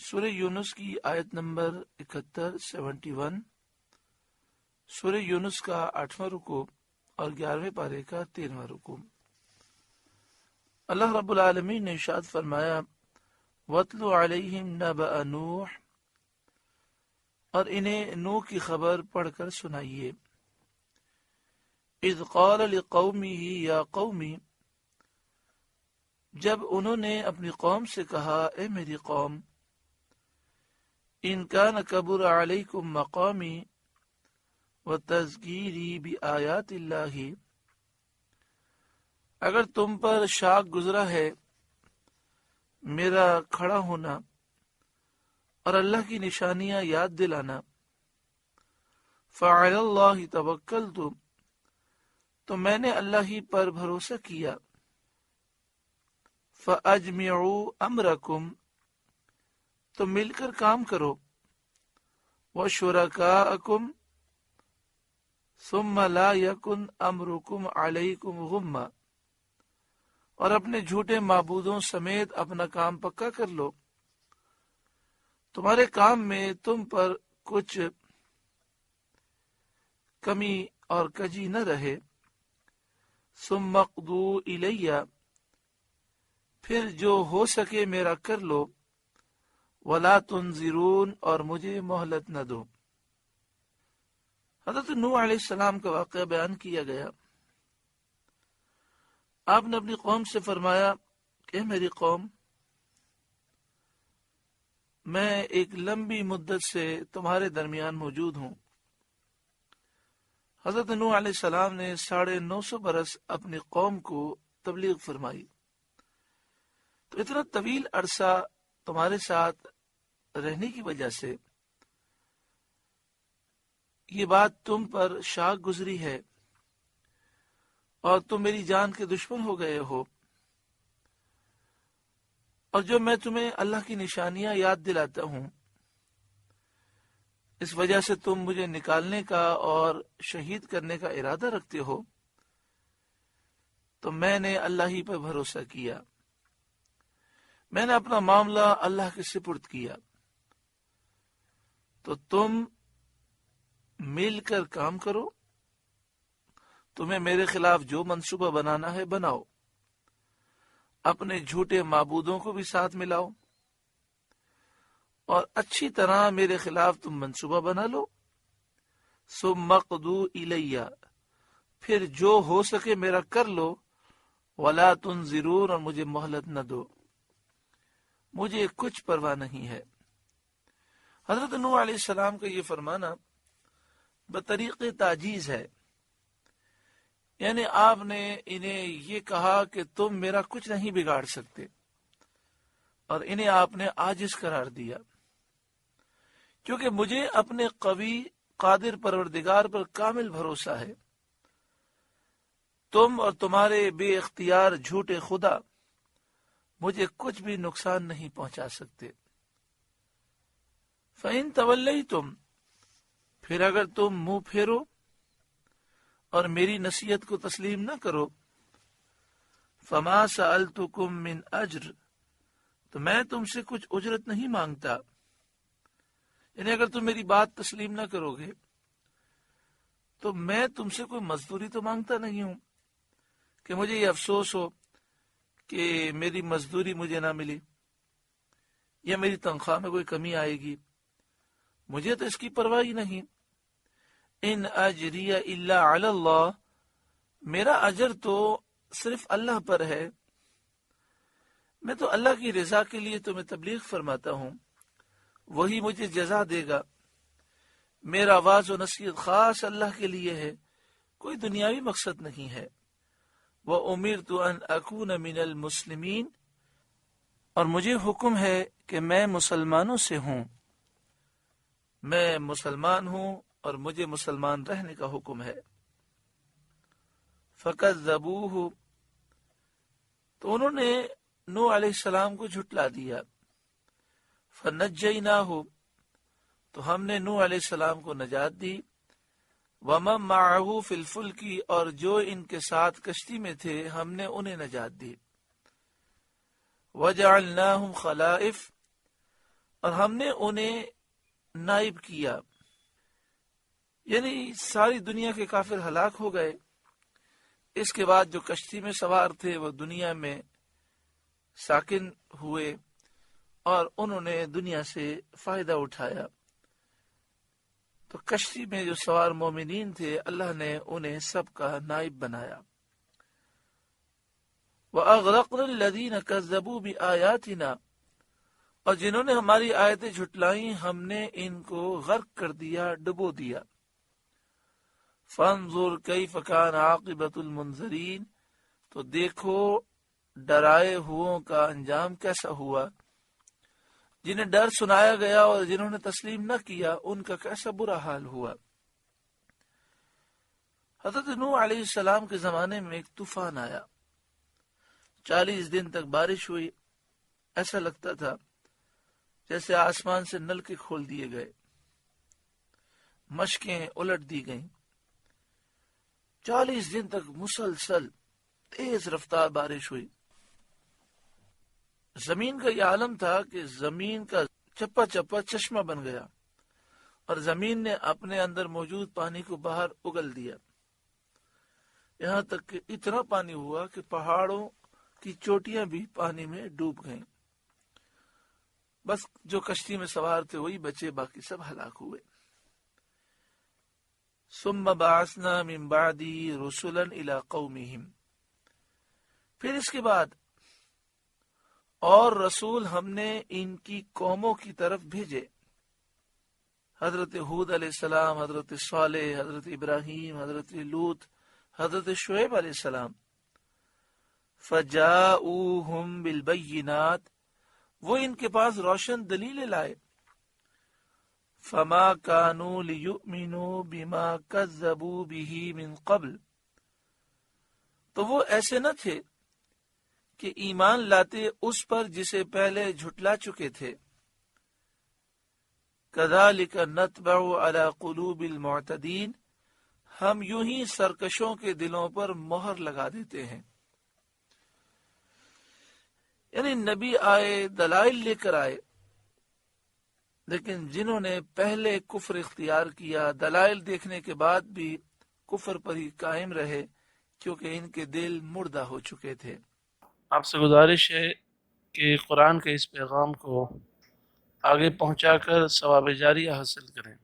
سورہ یونس کی آیت نمبر 71 سورہ یونس کا 8واں رکوع اور 11ویں پارے کا 13واں رکوع۔ اللہ رب العالمین نے ارشاد فرمایا وَاتْلُ عَلَيْهِمْ نَبَأَ نوح، اور انہیں نوح کی خبر پڑھ کر سنائیے۔ اذ قال لقومه یا قومی، جب انہوں نے اپنی قوم سے کہا اے میری قوم، ان کان کبر علیکم مقامی وتذکیری بآیات اللہ، اگر تم پر شاق گزرا ہے میرا کھڑا ہونا اور اللہ کی نشانیاں یاد دلانا، فعلی اللہ توکلت، تو میں نے اللہ ہی پر بھروسہ کیا، فاجمعوا امرکم، تو مل کر کام کرو، وشرکاءکم ثم لا یکن امرکم علیکم غمہ، اور اپنے جھوٹے معبودوں سمیت اپنا کام پکا کر لو، تمہارے کام میں تم پر کچھ کمی اور کجی نہ رہے، ثم اقضوا الیہ، پھر جو ہو سکے میرا کر لو، ولا تنظرون، اور مجھے مہلت نہ دو۔ حضرت نوح علیہ السلام کا واقعہ بیان کیا گیا۔ آپ نے اپنی قوم سے فرمایا کہ میری قوم، میں ایک لمبی مدت سے تمہارے درمیان موجود ہوں۔ حضرت نوح علیہ السلام نے 950 برس اپنی قوم کو تبلیغ فرمائی، تو اتنا طویل عرصہ تمہارے ساتھ رہنے کی وجہ سے یہ بات تم پر شاق گزری ہے اور تم میری جان کے دشمن ہو گئے ہو، اور جو میں تمہیں اللہ کی نشانیاں یاد دلاتا ہوں اس وجہ سے تم مجھے نکالنے کا اور شہید کرنے کا ارادہ رکھتے ہو، تو میں نے اللہ ہی پر بھروسہ کیا، میں نے اپنا معاملہ اللہ کے سپرد کیا، تو تم مل کر کام کرو، تمہیں میرے خلاف جو منصوبہ بنانا ہے بناؤ، اپنے جھوٹے معبودوں کو بھی ساتھ ملاؤ، اور اچھی طرح میرے خلاف تم منصوبہ بنا لو، ثم اقضوا الیہ، پھر جو ہو سکے میرا کر لو، ولا تنظرون، اور مجھے مہلت نہ دو، مجھے کچھ پرواہ نہیں ہے۔ حضرت نوح علیہ السلام کا یہ فرمانا بطریق تعجیز ہے، یعنی آپ نے انہیں یہ کہا کہ تم میرا کچھ نہیں بگاڑ سکتے، اور انہیں آپ نے عاجز قرار دیا، کیونکہ مجھے اپنے قوی قادر پروردگار پر کامل بھروسہ ہے، تم اور تمہارے بے اختیار جھوٹے خدا مجھے کچھ بھی نقصان نہیں پہنچا سکتے۔ فَإِن تَوَلَّيْتُمْ، پھر اگر تم منہ پھیرو اور میری نصیحت کو تسلیم نہ کرو، فَمَا سَأَلْتُكُم مِّنْ أَجْرٍ، تو میں تم سے کچھ اجرت نہیں مانگتا، یعنی اگر تم میری بات تسلیم نہ کرو گے تو میں تم سے کوئی مزدوری تو مانگتا نہیں ہوں کہ مجھے یہ افسوس ہو کہ میری مزدوری مجھے نہ ملی یا میری تنخواہ میں کوئی کمی آئے گی، مجھے تو اس کی پرواہ ہی نہیں۔ ان اجری الا علی اللہ، میرا اجر تو صرف اللہ پر ہے، میں تو اللہ کی رضا کے لیے تمہیں تبلیغ فرماتا ہوں، وہی مجھے جزا دے گا، میرا واعظ و نصیحت خاص اللہ کے لیے ہے، کوئی دنیاوی مقصد نہیں ہے۔ وَأُمِرْتُ أَنْ أَكُونَ مِنَ الْمُسْلِمِينَ، اور مجھے حکم ہے کہ میں مسلمانوں سے ہوں، میں مسلمان ہوں اور مجھے مسلمان رہنے کا حکم ہے۔ فَكَذَّبُوهُ، تو انہوں نے نوح علیہ السلام کو جھٹلا دیا۔ فَنَجَّيْنَاهُ، تو ہم نے نوح علیہ السلام کو نجات دی، وَمَن مَّعَهُ فِي الْفُلْكِ، اور جو ان کے ساتھ کشتی میں تھے ہم نے انہیں نجات دی۔ وَجَعَلْنَاهُمْ خَلَائِفَ، اور ہم نے انہیں نائب کیا، یعنی ساری دنیا کے کافر ہلاک ہو گئے۔ اس کے بعد جو کشتی میں سوار تھے وہ دنیا میں ساکن ہوئے اور انہوں نے دنیا سے فائدہ اٹھایا۔ تو کشتی میں جو سوار مومنین تھے اللہ نے انہیں سب کا نائب بنایا۔ وَأَغْرَقْنَا الَّذِينَ كَذَّبُوا بِآيَاتِنَا، اور جنہوں نے ہماری آیتیں جھٹلائیں ہم نے ان کو غرق کر دیا، ڈبو دیا۔ فَانظُرْ كَيْفَ كَانَ عَاقِبَةُ الْمُنذَرِينَ، تو دیکھو ڈرائے ہوئوں کا انجام کیسا ہوا، جنہیں ڈر سنایا گیا اور جنہوں نے تسلیم نہ کیا ان کا کیسا برا حال ہوا۔ حضرت نوح علیہ السلام کے زمانے میں ایک طوفان آیا، 40 دن تک بارش ہوئی، ایسا لگتا تھا جیسے آسمان سے نلکے کھول دیے گئے، مشکیں الٹ دی گئیں۔ 40 دن تک مسلسل تیز رفتار بارش ہوئی۔ زمین کا یہ عالم تھا کہ زمین کا چپا چپا چشمہ بن گیا اور زمین نے اپنے اندر موجود پانی کو باہر اگل دیا، یہاں تک کہ اتنا پانی ہوا کہ پہاڑوں کی چوٹیاں بھی پانی میں ڈوب گئیں۔ بس جو کشتی میں سوار تھے وہی بچے، باقی سب ہلاک ہوئے۔ ثم بعثنا من بعدی رسلا الی قومہم، پھر اس کے بعد اور رسول ہم نے ان کی قوموں کی طرف بھیجے، حضرت ہود علیہ السلام، حضرت صالح، حضرت ابراہیم، حضرت لوط، حضرت شعیب علیہ السلام۔ فجاؤہم بالبینات، وہ ان کے پاس روشن دلیلیں لائے۔ فما کانوا لیؤمنوا بما کذبوا بہ من قبل، تو وہ ایسے نہ تھے کہ ایمان لاتے اس پر جسے پہلے جھٹلا چکے تھے۔ کذالک نطبع علی قلوب المعتدین، ہم یوں ہی سرکشوں کے دلوں پر مہر لگا دیتے ہیں۔ یعنی نبی آئے، دلائل لے کر آئے، لیکن جنہوں نے پہلے کفر اختیار کیا دلائل دیکھنے کے بعد بھی کفر پر ہی قائم رہے، کیونکہ ان کے دل مردہ ہو چکے تھے۔ آپ سے گزارش ہے کہ قرآن کے اس پیغام کو آگے پہنچا کر ثواب جاریہ حاصل کریں۔